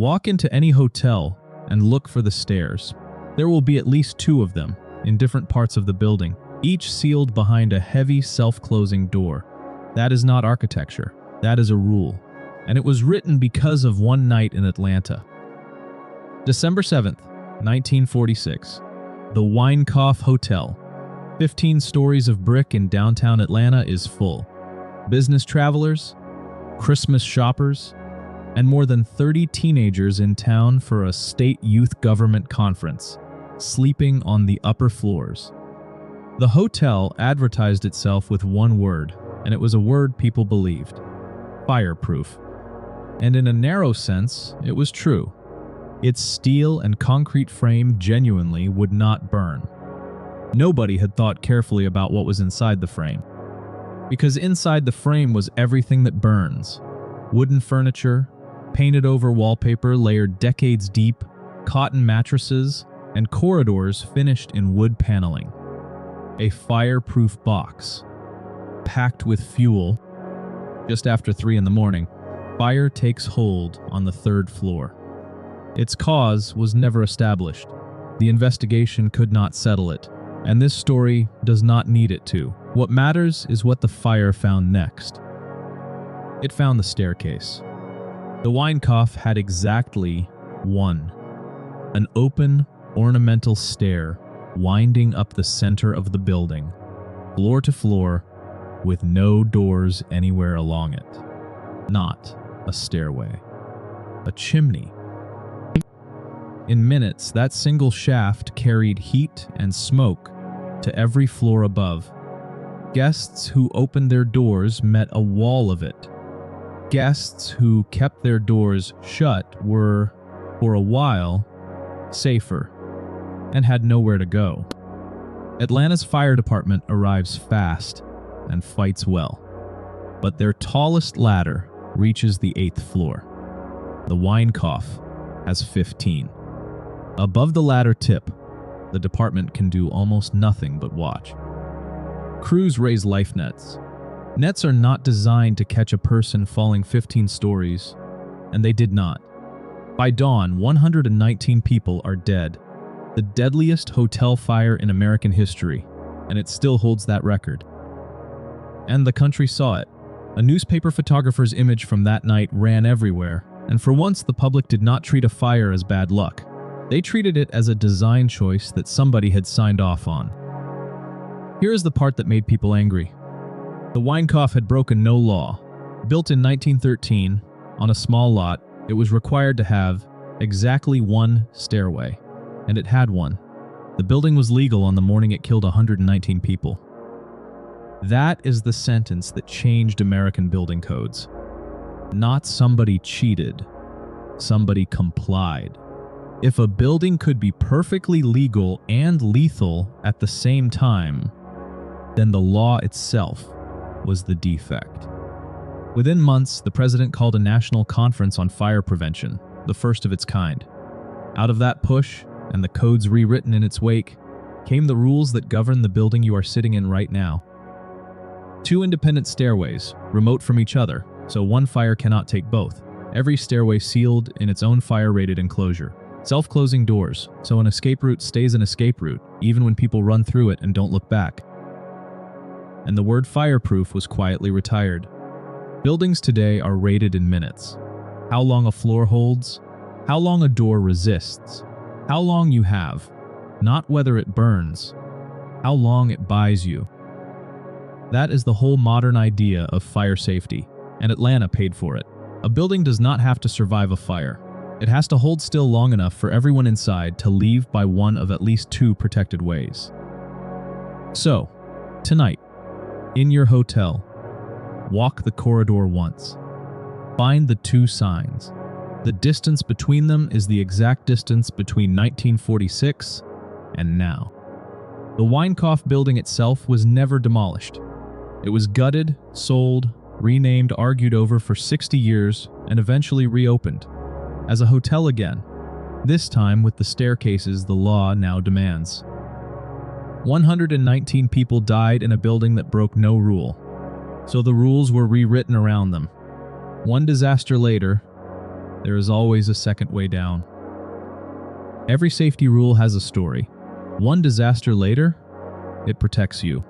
Walk into any hotel and look for the stairs. There will be at least 2 of them in different parts of the building, each sealed behind a heavy self-closing door. That is not architecture. That is a rule. And it was written because of one night in Atlanta. December 7th, 1946. The Winecoff Hotel, 15 stories of brick in downtown Atlanta, is full. Business travelers, Christmas shoppers, and more than 30 teenagers in town for a state youth government conference, sleeping on the upper floors. The hotel advertised itself with one word, and it was a word people believed: fireproof. And in a narrow sense, it was true. Its steel and concrete frame genuinely would not burn. Nobody had thought carefully about what was inside the frame, because inside the frame was everything that burns: wooden furniture, painted over wallpaper layered decades deep, cotton mattresses, and corridors finished in wood paneling. A fireproof box, packed with fuel. Just after 3 in the morning, fire takes hold on the 3rd floor. Its cause was never established. The investigation could not settle it, and this story does not need it to. What matters is what the fire found next. It found the staircase. The Winecoff had exactly one: an open, ornamental stair winding up the center of the building, floor to floor, with no doors anywhere along it. Not a stairway, a chimney. In minutes, that single shaft carried heat and smoke to every floor above. Guests who opened their doors met a wall of it. Guests who kept their doors shut were, for a while, safer and had nowhere to go. Atlanta's fire department arrives fast and fights well, but their tallest ladder reaches the 8th floor. The Winecoff has 15. Above the ladder tip, the department can do almost nothing but watch. Crews raise life nets. Nets are not designed to catch a person falling 15 stories, and they did not. By dawn, 119 people are dead, the deadliest hotel fire in American history, and it still holds that record. And the country saw it. A newspaper photographer's image from that night ran everywhere, and for once the public did not treat a fire as bad luck. They treated it as a design choice that somebody had signed off on. Here is the part that made people angry. The Winecoff had broken no law. Built in 1913, on a small lot, it was required to have exactly one stairway, and it had one. The building was legal on the morning it killed 119 people. That is the sentence that changed American building codes. Not somebody cheated, somebody complied. If a building could be perfectly legal and lethal at the same time, then the law itself was the defect. Within months, the president called a national conference on fire prevention, the first of its kind. Out of that push, and the codes rewritten in its wake, came the rules that govern the building you are sitting in right now. 2 independent stairways, remote from each other, so one fire cannot take both. Every stairway sealed in its own fire-rated enclosure. Self-closing doors, so an escape route stays an escape route, even when people run through it and don't look back. And the word fireproof was quietly retired. Buildings today are rated in minutes. How long a floor holds, how long a door resists, how long you have, not whether it burns, how long it buys you. That is the whole modern idea of fire safety, and Atlanta paid for it. A building does not have to survive a fire. It has to hold still long enough for everyone inside to leave by one of at least 2 protected ways. So, tonight, in your hotel, walk the corridor once. Find the 2 signs. The distance between them is the exact distance between 1946 and now. The Winecoff building itself was never demolished. It was gutted, sold, renamed, argued over for 60 years, and eventually reopened as a hotel again, this time with the staircases the law now demands. 119 people died in a building that broke no rule, so the rules were rewritten around them. One disaster later, there is always a second way down. Every safety rule has a story. One disaster later, it protects you.